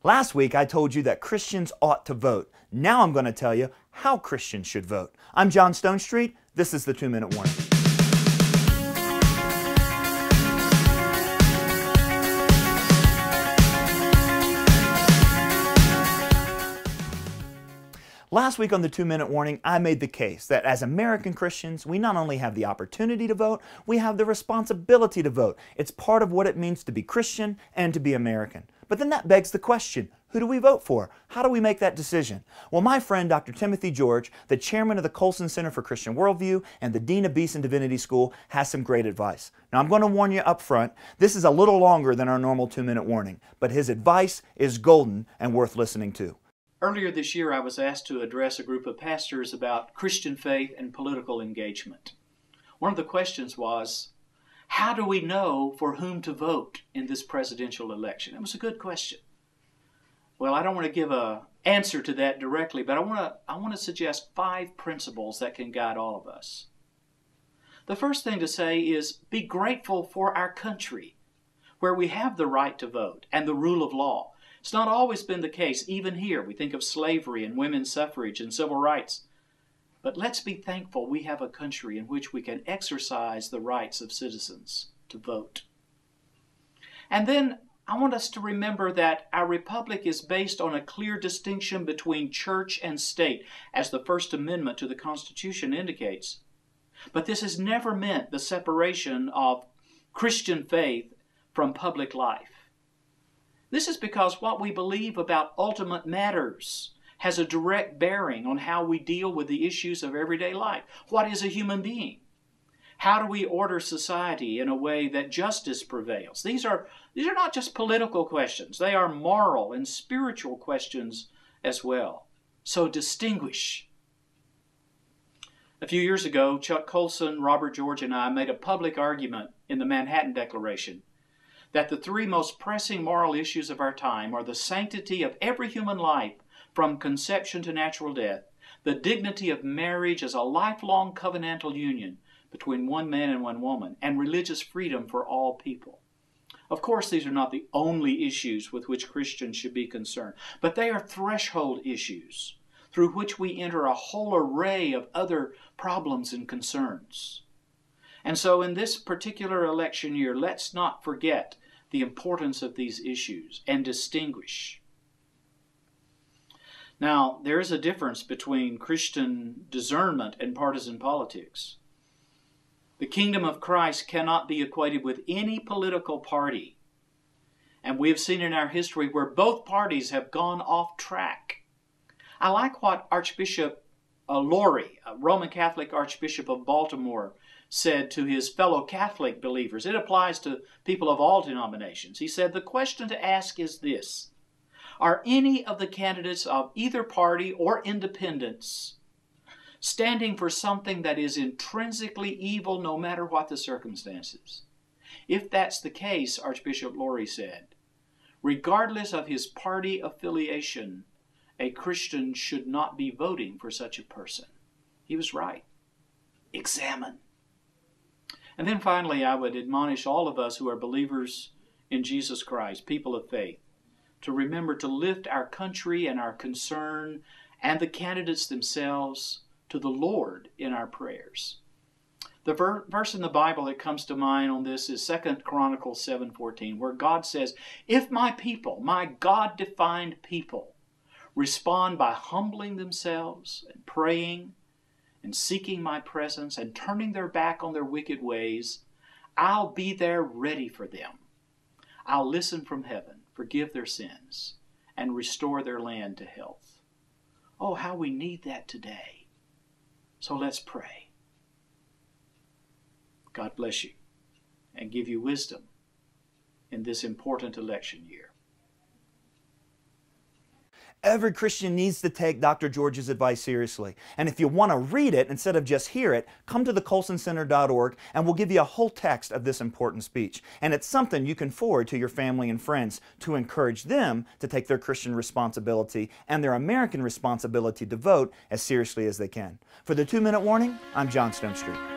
Last week I told you that Christians ought to vote. Now I'm going to tell you how Christians should vote. I'm John Stonestreet. This is the 2-Minute Warning. Last week on the 2-Minute Warning, I made the case that as American Christians, we not only have the opportunity to vote, we have the responsibility to vote. It's part of what it means to be Christian and to be American. But then that begs the question, who do we vote for? How do we make that decision? Well, my friend Dr. Timothy George, the chairman of the Colson Center for Christian Worldview and the dean of Beeson Divinity School, has some great advice. Now, I'm going to warn you up front, this is a little longer than our normal 2-minute warning, but his advice is golden and worth listening to. Earlier this year, I was asked to address a group of pastors about Christian faith and political engagement. One of the questions was, how do we know for whom to vote in this presidential election? It was a good question. Well, I don't want to give an answer to that directly, but I want to suggest 5 principles that can guide all of us. The first thing to say is be grateful for our country, where we have the right to vote and the rule of law. It's not always been the case, even here. We think of slavery and women's suffrage and civil rights. But let's be thankful we have a country in which we can exercise the rights of citizens to vote. And then I want us to remember that our republic is based on a clear distinction between church and state, as the First Amendment to the Constitution indicates. But this has never meant the separation of Christian faith from public life. This is because what we believe about ultimate matters has a direct bearing on how we deal with the issues of everyday life. What is a human being? How do we order society in a way that justice prevails? These are not just political questions. They are moral and spiritual questions as well. So distinguish. A few years ago, Chuck Colson, Robert George, and I made a public argument in the Manhattan Declaration that the 3 most pressing moral issues of our time are the sanctity of every human life from conception to natural death, the dignity of marriage as a lifelong covenantal union between one man and one woman, and religious freedom for all people. Of course, these are not the only issues with which Christians should be concerned, but they are threshold issues through which we enter a whole array of other problems and concerns. And so in this particular election year, let's not forget the importance of these issues and distinguish. Now, there is a difference between Christian discernment and partisan politics. The kingdom of Christ cannot be equated with any political party. And we have seen in our history where both parties have gone off track. I like what Archbishop Lori, a Roman Catholic Archbishop of Baltimore, said to his fellow Catholic believers. It applies to people of all denominations. He said, the question to ask is this: are any of the candidates of either party or independents standing for something that is intrinsically evil no matter what the circumstances? If that's the case, Archbishop Lori said, regardless of his party affiliation, a Christian should not be voting for such a person. He was right. Examine. And then finally, I would admonish all of us who are believers in Jesus Christ, people of faith, to remember to lift our country and our concern and the candidates themselves to the Lord in our prayers. The verse in the Bible that comes to mind on this is 2 Chronicles 7:14, where God says, if my people, my God-defined people, respond by humbling themselves and praying and seeking my presence and turning their back on their wicked ways, I'll be there ready for them. I'll listen from heaven, forgive their sins, and restore their land to health. Oh, how we need that today. So let's pray. God bless you and give you wisdom in this important election year. Every Christian needs to take Dr. George's advice seriously. And if you want to read it instead of just hear it, come to thecolsoncenter.org and we'll give you a whole text of this important speech. And it's something you can forward to your family and friends to encourage them to take their Christian responsibility and their American responsibility to vote as seriously as they can. For the 2-Minute Warning, I'm John Stonestreet.